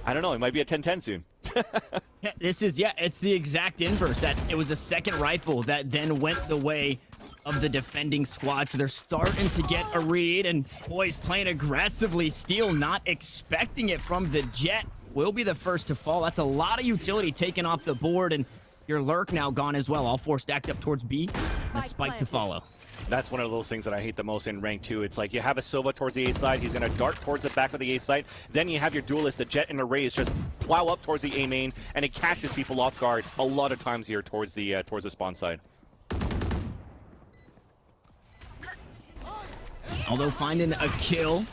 I don't know. It might be a 10-10 soon. It's the exact inverse. It was a second rifle that then went the way of the defending squad, so they're starting to get a read, and Poise playing aggressively. Steel not expecting it from the Jet. Will be the first to fall. That's a lot of utility taken off the board, and your lurk now gone as well. All four stacked up towards B, and a spike to follow. That's one of those things that I hate the most in rank 2. It's like you have a Silva towards the A side, he's going to dart towards the back of the A side, then you have your duelist, the Jet and the Raze, just plow up towards the A main, and it catches people off guard a lot of times here towards the spawn side. Although finding a kill,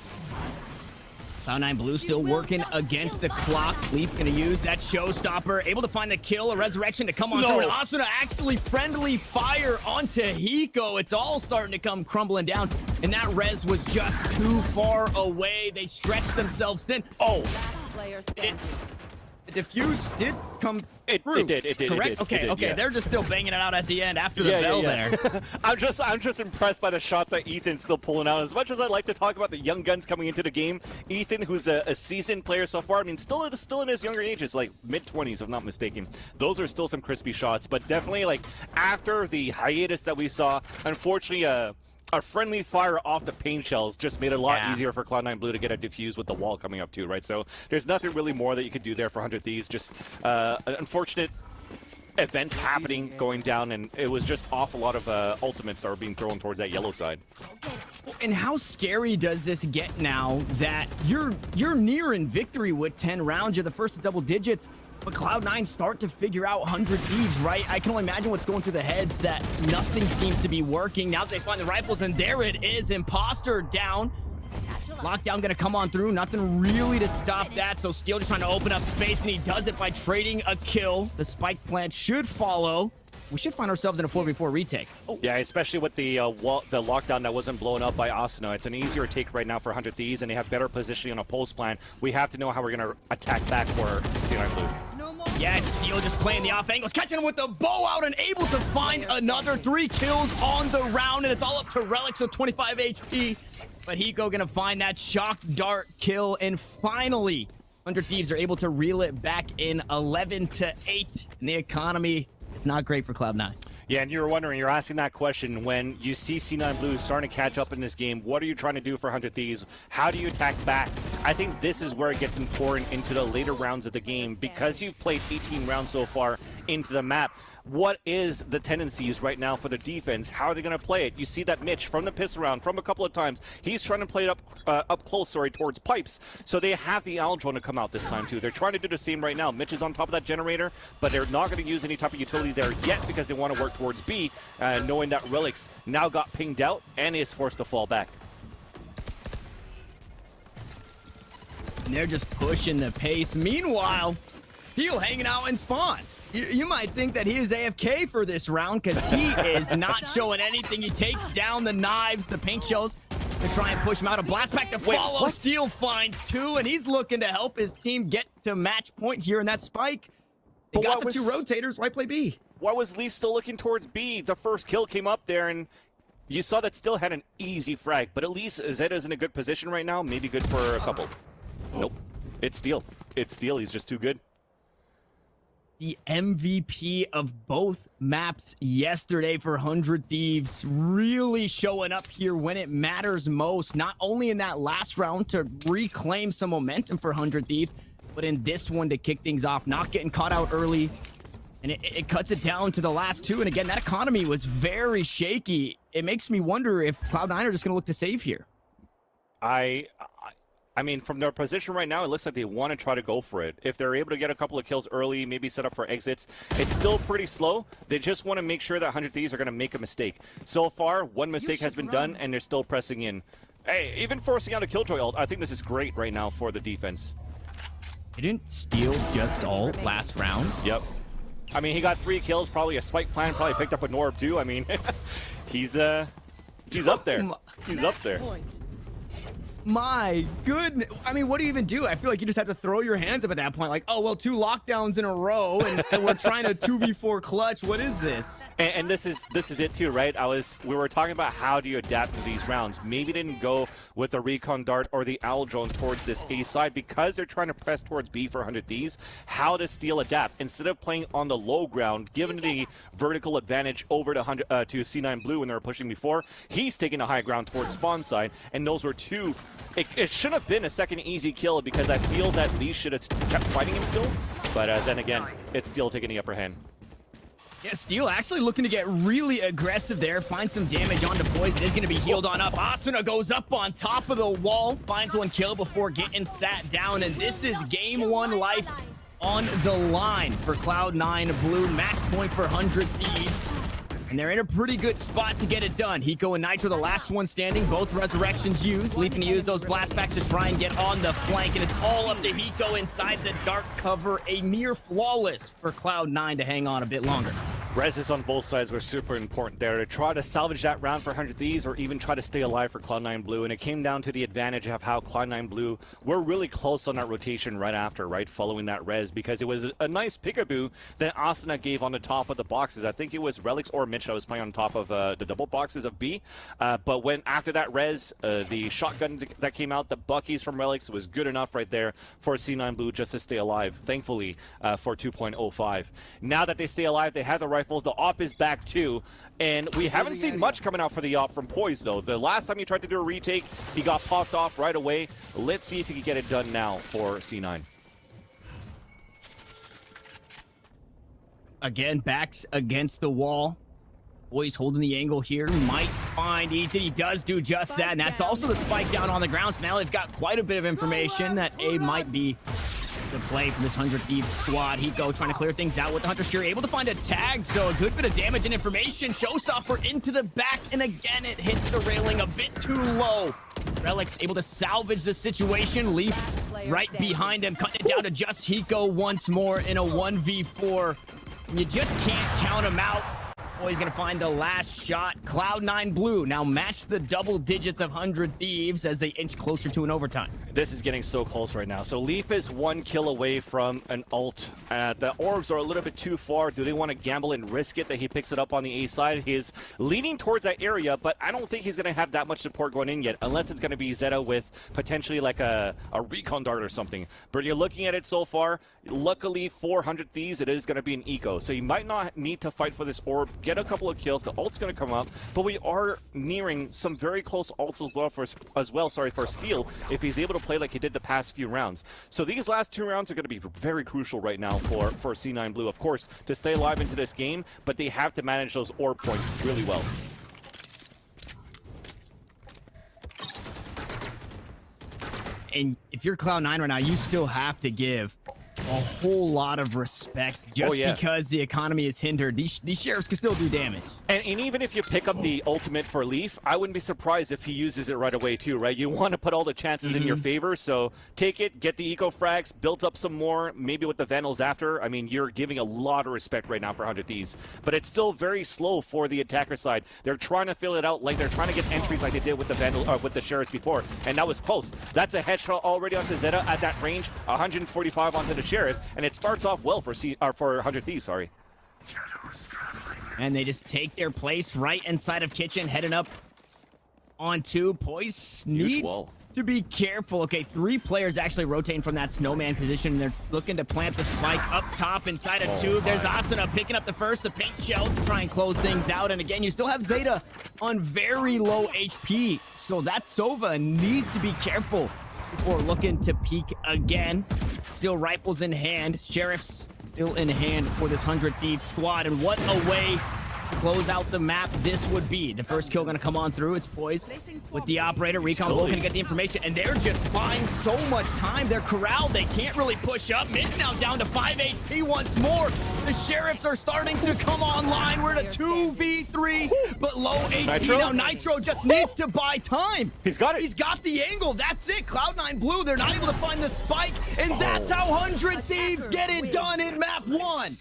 Cloud9 Blue still working against the clock. Leaf gonna use that Showstopper, able to find the kill, a resurrection to come on through, and Asuna actually friendly fire onto Hiko. It's all starting to come crumbling down, and that res was just too far away. They stretched themselves thin. The defuse did come through. It did. Correct? Okay. They're just still banging it out at the end after the bell there. I'm just impressed by the shots that Ethan's still pulling out. As much as I like to talk about the young guns coming into the game, Ethan, who's a seasoned player so far, I mean, still in his younger ages, like mid-20s, if I'm not mistaken. Those are still some crispy shots, but definitely, like, after the hiatus that we saw, unfortunately, a friendly fire off the paint shells just made it a lot easier for Cloud9 Blue to get a defuse with the wall coming up too, right? So there's nothing really more that you could do there for 100 Thieves. Just unfortunate events happening, going down, and it was just off a lot of ultimates that were being thrown towards that yellow side. And how scary does this get now that you're nearing victory with 10 rounds? You're the first to double digits. But Cloud9 start to figure out 100 Thieves, right? I can only imagine what's going through the heads that nothing seems to be working. Now they find the rifles, and there it is. Imposter down. Lockdown gonna come on through. Nothing really to stop that. So Steel just trying to open up space, and he does it by trading a kill. The spike plant should follow. we should find ourselves in a 4v4 retake. Oh, Yeah, especially with the lockdown that wasn't blown up by Asuna. It's an easier take right now for 100 Thieves, and they have better positioning on a post plan. We have to know how we're going to attack back for C9 Blue. yeah, it's Steel just playing the off angles, catching him with the bow out and able to find another 3 kills on the round, and it's all up to Relics with 25 HP. But Hiko gonna find that shock dart kill, and finally, 100 Thieves are able to reel it back in 11-8. And the economy, it's not great for Cloud9. Yeah, and you were wondering, you're asking that question when you see C9 Blue starting to catch up in this game. What are you trying to do for 100 Thieves? How do you attack back? I think this is where it gets important into the later rounds of the game because you've played 18 rounds so far into the map. What is the tendencies right now for the defense? How are they going to play it? You see that Mitch from the pistol round from a couple of times. He's trying to play it up close, towards pipes. So they have the Aldrone to come out this time too. They're trying to do the same right now. Mitch is on top of that generator, but they're not going to use any type of utility there yet because they want to work towards B, knowing that Relics now got pinged out and is forced to fall back. And they're just pushing the pace. Meanwhile, Steel hanging out in spawn. You might think that he is AFK for this round because he is not showing anything. He takes down the knives, the pink shells, to try and push him out. A blast back to follow. What? Steel finds 2, and he's looking to help his team get to match point here in that spike. They got the 2 rotators. Why play B? Why was Lee still looking towards B? The first kill came up there, and you saw that Still had an easy frag, but at least Zetta's in a good position right now. Maybe good for a couple. Nope. It's Steel. It's Steel. He's just too good. The MVP of both maps yesterday for 100 Thieves, really showing up here when it matters most, not only in that last round to reclaim some momentum for 100 Thieves, but in this one to kick things off, not getting caught out early, and it cuts it down to the last 2. And again, that economy was very shaky. It makes me wonder if Cloud9 are just going to look to save here. I mean, from their position right now, it looks like they want to try to go for it. If they're able to get a couple of kills early, maybe set up for exits, it's still pretty slow. They just want to make sure that 100 Thieves are going to make a mistake. So far, one mistake has been done, and they're still pressing in. Hey, even forcing out a Killjoy ult, I think this is great right now for the defense. Didn't Steel just ult last round? Yep. I mean, he got 3 kills, probably a spike plan, probably picked up a Norb too. I mean, he's up there. He's up there. My goodness. I mean, what do you even do? I feel like you just have to throw your hands up at that point. Like, oh, well, 2 lockdowns in a row, and we're trying to 2v4 clutch. What is this? And this is it too, right? We were talking about how do you adapt to these rounds. Maybe they didn't go with the recon dart or the owl drone towards this A side because they're trying to press towards B for 100 Thieves. How does Steel adapt? Instead of playing on the low ground, given the vertical advantage over to C9 Blue when they were pushing before, he's taking the high ground towards spawn side, and those were 2. It should have been a second easy kill because I feel that Lee should have kept fighting him still, but then again, it's Steel taking the upper hand. Yeah, Steel actually looking to get really aggressive there. Find some damage onto Poison. Is going to be healed on up. Asuna goes up on top of the wall. Finds 1 kill before getting sat down. And this is game 1 life on the line for Cloud9 Blue. Match point for 100 Thieves. And they're in a pretty good spot to get it done. Hiko and Nitro, the last one standing. Both resurrections used. Leaping to use those blast packs to try and get on the flank. And it's all up to Hiko inside the dark cover. A near flawless for Cloud9 to hang on a bit longer. Reses on both sides were super important there to try to salvage that round for 100 Thieves or even try to stay alive for Cloud9 Blue. And it came down to the advantage of how Cloud9 Blue were really close on that rotation right after, right, following that res, because it was a nice peekaboo that Asuna gave on the top of the boxes. I think it was Relics or Mitch that was playing on top of the double boxes of B. But when after that res, the shotgun that came out, the Buckies from Relics was good enough right there for C9 Blue just to stay alive, thankfully, for 2.05. Now that they stay alive, they have the rifle. The op is back too, and we haven't seen much coming out for the op from Poise though. The last time he tried to do a retake, he got popped off right away. Let's see if he can get it done now for C9. Again, backs against the wall. Poise holding the angle here. Might find Ethan. He does do just that, and that's also the spike down on the ground. So now they've got quite a bit of information that A might be the play from this 100 Thieves squad. Hiko trying to clear things out with the Hunter Shear, able to find a tag, so a good bit of damage and information. Showstopper into the back, and again it hits the railing a bit too low. Relics able to salvage the situation. Leaf right behind him, cutting it down to just Hiko once more in a 1v4. You just can't count him out. Oh, he's going to find the last shot. Cloud9 Blue now match the double digits of 100 Thieves as they inch closer to an overtime. This is getting so close right now. So Leaf is 1 kill away from an ult. The orbs are a little bit too far. Do they want to gamble and risk it that he picks it up on the A side? He's leaning towards that area, but I don't think he's going to have that much support going in yet, unless it's going to be Zeta with potentially like a recon dart or something. But you're looking at it so far. Luckily, 400 Thieves, it is going to be an eco. So you might not need to fight for this orb. Get a couple of kills. The ult's going to come up, but we are nearing some very close ults as well for Steel, if he's able to play like he did the past few rounds. So these last 2 rounds are going to be very crucial right now for C9 Blue, of course, to stay alive into this game, but they have to manage those orb points really well. And if you're Cloud9 right now, you still have to give a whole lot of respect just because the economy is hindered. These sheriffs can still do damage. And even if you pick up the ultimate for Leaf, I wouldn't be surprised if he uses it right away too, right? You want to put all the chances in your favor, so take it, get the eco frags, build up some more, maybe with the Vandals after. I mean, you're giving a lot of respect right now for 100 Thieves, but it's still very slow for the attacker side. They're trying to fill it out, like they're trying to get entries like they did with the Vandal, with the Sheriffs before, and that was close. That's a headshot already onto Zeta at that range, 145 onto the Sheriff, and it starts off well for 100 Thieves, sorry. And they just take their place right inside of Kitchen, heading up onto Poise. Needs to be careful. Okay, 3 players actually rotating from that snowman position, and they're looking to plant the spike up top inside of Tube. There's Asuna picking up the first, the paint shells to try and close things out. And again, you still have Zeta on very low HP, so that Sova needs to be careful before looking to peek again. Still rifles in hand. Sheriffs still in hand for this 100 Thieves squad. And what a way to close out the map this would be. The first kill going to come on through. It's Poise with the operator. Recon Bull going to get the information. And they're just buying so much time. They're corralled. They can't really push up. Mid's now down to 5 HP once more. The Sheriffs are starting to come online. We're at a 2v3, but low HP. Nitro? Now Nitro just needs to buy time. He's got it. He's got the angle. That's it. Cloud9 Blue, they're not able to find the spike. And that's how 100 Thieves get it done in map 1.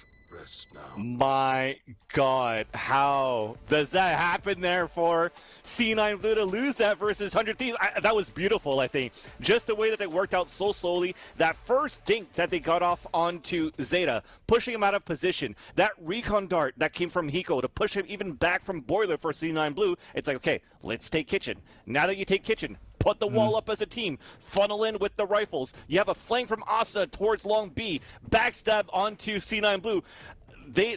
My God, how does that happen there for C9 Blue to lose that versus 100 Thieves? That was beautiful, I think. Just the way that it worked out so slowly. That first dink that they got off onto Zeta, pushing him out of position. That recon dart that came from Hiko to push him even back from Boiler for C9 Blue. It's like, okay, let's take Kitchen. Now that you take Kitchen, put the wall up as a team, funnel in with the rifles. You have a flank from Asa towards Long B, backstab onto C9 Blue.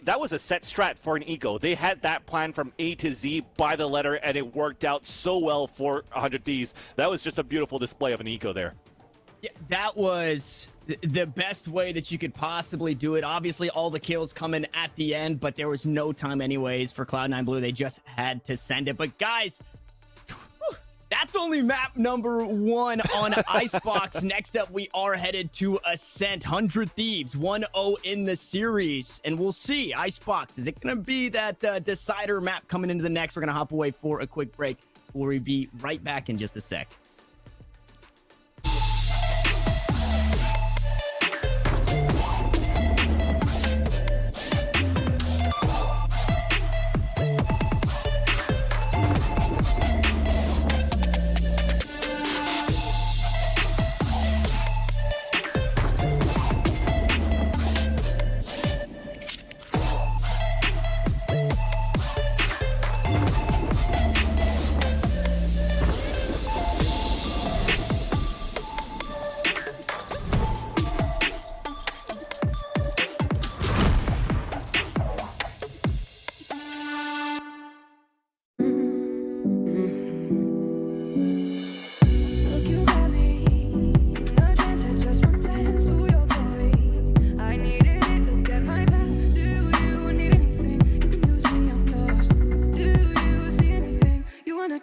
That was a set strat for an eco. They had that plan from A to Z by the letter, and it worked out so well for 100 Thieves. That was just a beautiful display of an eco there. Yeah, that was the best way that you could possibly do it. Obviously, all the kills coming at the end, but there was no time anyways for Cloud9 Blue. They just had to send it. But guys, that's only map number 1 on Icebox. Next up, we are headed to Ascent. 100 Thieves, 1-0 in the series. And we'll see. Icebox, is it going to be that decider map coming into the next? We're going to hop away for a quick break. We'll be right back in just a sec.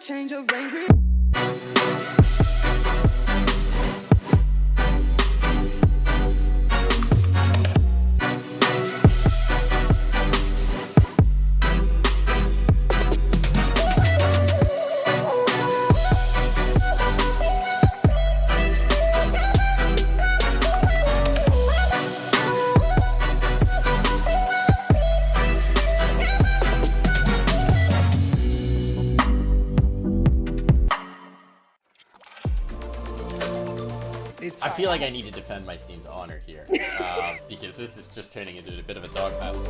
Change of range. feel like I need to defend my scene's honor here because this is just turning into a bit of a dog battle.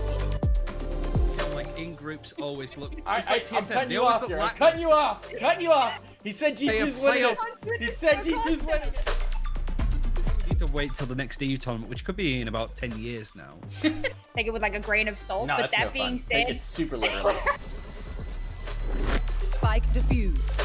Like in groups always look. I'm cutting you off here. I'm cutting you off. Cutting you off. He said G2's winning it. He said G2's winning it. We need to wait till the next EU tournament, which could be in about 10 years now. Take it with like a grain of salt. No, but that's that no being fun. said, Take it super literally. Spike defused.